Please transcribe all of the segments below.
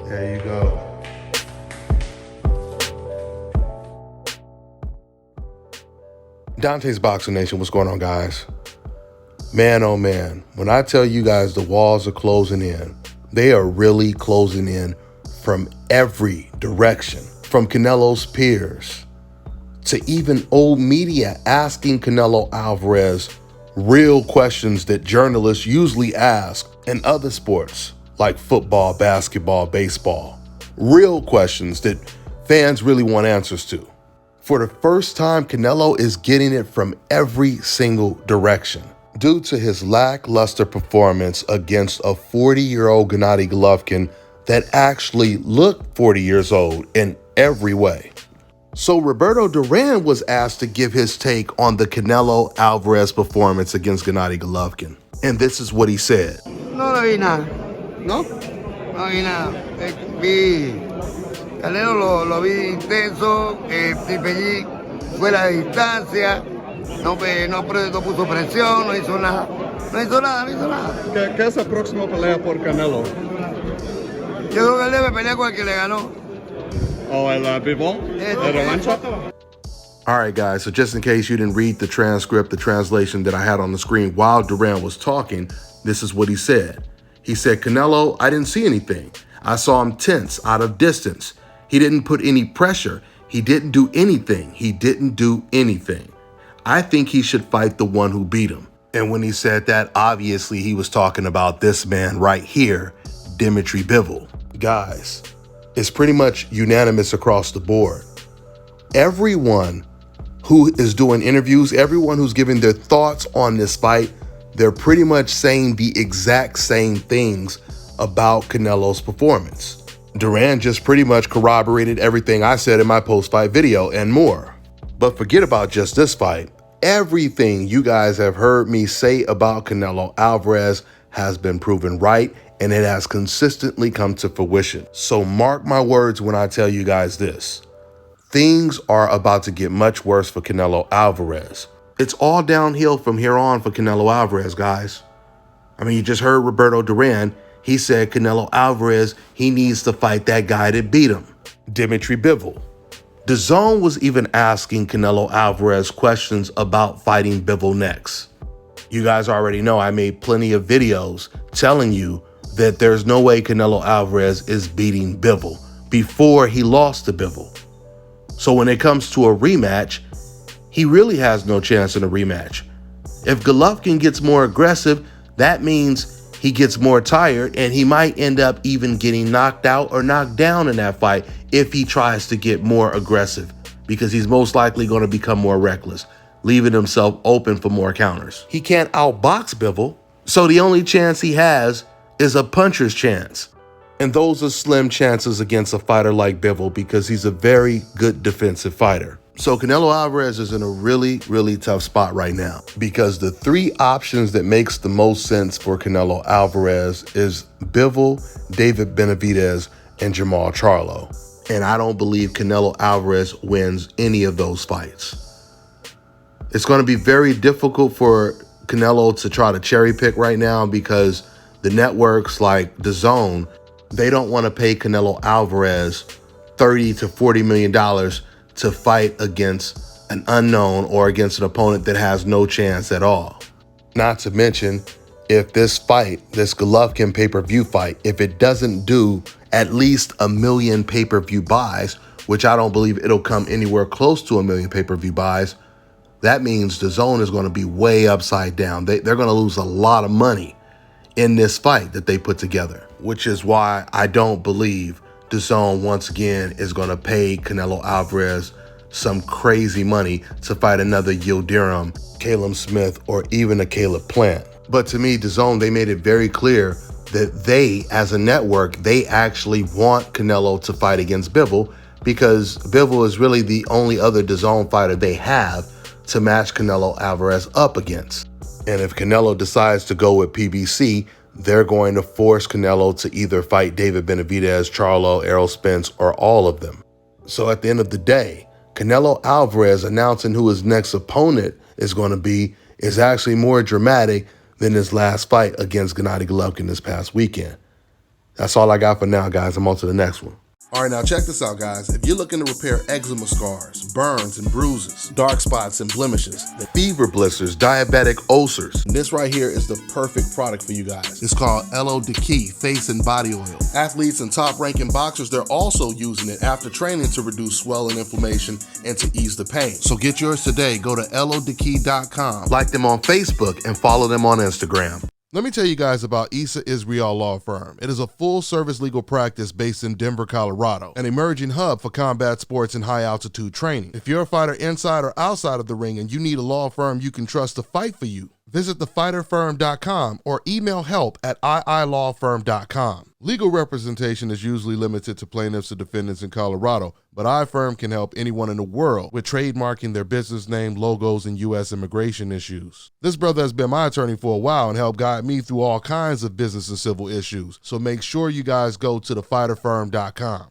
There you go. Dontaesboxingnation, what's going on, guys? Man, oh man, when I tell you guys the walls are closing in, they are really closing in from every direction, from Canelo's peers to even old media asking Canelo Alvarez real questions that journalists usually ask in other sports like football, basketball, baseball. Real questions that fans really want answers to. For the first time, Canelo is getting it from every single direction. Due to his lackluster performance against a 40-year-old Gennady Golovkin that actually looked 40 years old in every way. So Roberto Duran was asked to give his take on the Canelo Alvarez performance against Gennady Golovkin. And this is what he said. No lo vi nada. No? No vi nada. Vi Canelo lo vi intenso, Tipellí fuera de distancia, no puso presión, no hizo nada. No hizo nada. ¿Qué es la próxima pelea por Canelo? Yo creo que él debe pelear con el que le ganó. ¿O el Bivol? ¿La revancha? All right, guys, so just in case you didn't read the transcript, the translation that I had on the screen while Duran was talking, this is what he said. He said, Canelo, I didn't see anything. I saw him tense, out of distance. He didn't put any pressure. He didn't do anything. I think he should fight the one who beat him. And when he said that, obviously he was talking about this man right here, Dimitri Bivol. Guys, it's pretty much unanimous across the board. Everyone who is doing interviews, everyone who's giving their thoughts on this fight, they're pretty much saying the exact same things about Canelo's performance. Duran just pretty much corroborated everything I said in my post-fight video and more. But forget about just this fight. Everything you guys have heard me say about Canelo Alvarez has been proven right, and it has consistently come to fruition. So mark my words when I tell you guys this. Things are about to get much worse for Canelo Alvarez. It's all downhill from here on for Canelo Alvarez, guys. I mean, you just heard Roberto Duran. He said Canelo Alvarez, he needs to fight that guy that beat him, Dimitri Bivol. DAZN was even asking Canelo Alvarez questions about fighting Bivol next. You guys already know I made plenty of videos telling you that there's no way Canelo Alvarez is beating Bivol before he lost to Bivol. So when it comes to a rematch, he really has no chance in a rematch. If Golovkin gets more aggressive, that means he gets more tired and he might end up even getting knocked out or knocked down in that fight if he tries to get more aggressive, because he's most likely going to become more reckless, leaving himself open for more counters. He can't outbox Bivol, so the only chance he has is a puncher's chance. And those are slim chances against a fighter like Bivol because he's a very good defensive fighter. So Canelo Alvarez is in a really, really tough spot right now because the three options that makes the most sense for Canelo Alvarez is Bivol, David Benavidez, and Jermall Charlo. And I don't believe Canelo Alvarez wins any of those fights. It's going to be very difficult for Canelo to try to cherry pick right now because the networks like DAZN, they don't want to pay Canelo Alvarez $30 to $40 million to fight against an unknown or against an opponent that has no chance at all. Not to mention, if this fight, this Golovkin pay-per-view fight, if it doesn't do at least 1 million pay-per-view buys, which I don't believe it'll come anywhere close to 1 million pay-per-view buys, that means DAZN is going to be way upside down. They're going to lose a lot of money in this fight that they put together, which is why I don't believe DAZN once again is going to pay Canelo Alvarez some crazy money to fight another Yildirim, Caleb Smith, or even a Caleb Plant. But to me, DAZN, they made it very clear that they, as a network, they actually want Canelo to fight against Bivol because Bivol is really the only other DAZN fighter they have to match Canelo Alvarez up against. And if Canelo decides to go with PBC, they're going to force Canelo to either fight David Benavidez, Charlo, Errol Spence, or all of them. So at the end of the day, Canelo Alvarez announcing who his next opponent is going to be is actually more dramatic than his last fight against Gennady Golovkin this past weekend. That's all I got for now, guys. I'm on to the next one. All right, now check this out, guys. If you're looking to repair eczema scars, burns and bruises, dark spots and blemishes, fever blisters, diabetic ulcers, this right here is the perfect product for you guys. It's called LO Key Face and Body Oil. Athletes and top-ranking boxers, they're also using it after training to reduce swelling, inflammation, and to ease the pain. So get yours today. Go to lodekey.com, like them on Facebook, and follow them on Instagram. Let me tell you guys about Issa Israel Law Firm. It is a full-service legal practice based in Denver, Colorado, an emerging hub for combat sports and high-altitude training. If you're a fighter inside or outside of the ring and you need a law firm you can trust to fight for you, visit thefighterfirm.com or email help@iilawfirm.com. Legal representation is usually limited to plaintiffs or defendants in Colorado, but iFirm can help anyone in the world with trademarking their business name, logos, and U.S. immigration issues. This brother has been my attorney for a while and helped guide me through all kinds of business and civil issues, so make sure you guys go to thefighterfirm.com.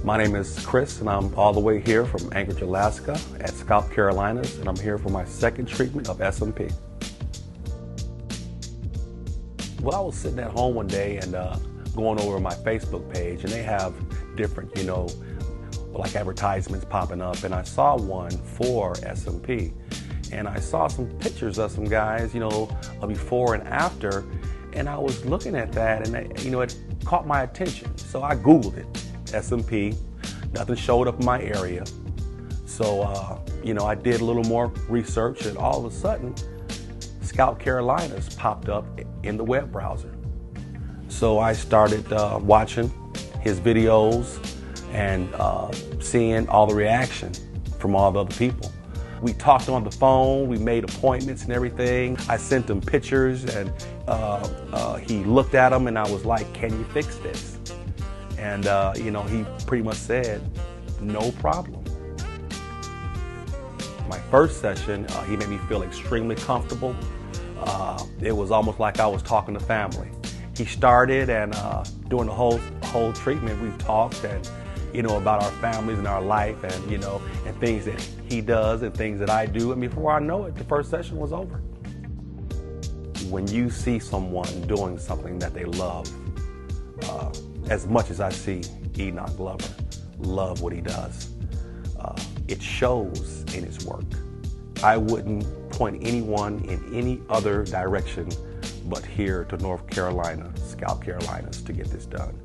My name is Chris, and I'm all the way here from Anchorage, Alaska at ScalpCarolinas, and I'm here for my second treatment of SMP. Well, I was sitting at home one day and going over my Facebook page, and they have different, like advertisements popping up, and I saw one for SMP. And I saw some pictures of some guys, before and after, and I was looking at that, and it caught my attention. So I Googled it. SMP, nothing showed up in my area. So, I did a little more research, and all of a sudden, ScalpCarolinas popped up in the web browser. So I started watching his videos and seeing all the reaction from all the other people. We talked on the phone, we made appointments and everything. I sent him pictures, and he looked at them, and I was like, "Can you fix this?" And, he pretty much said, "No problem." My first session, he made me feel extremely comfortable. It was almost like I was talking to family. He started, and during the whole treatment, we talked and, about our families and our life, and, and things that he does and things that I do. And before I know it, the first session was over. When you see someone doing something that they love, as much as I see Enoch Glover love what he does, it shows in his work. I wouldn't point anyone in any other direction but here to North Carolina, ScalpCarolinas, to get this done.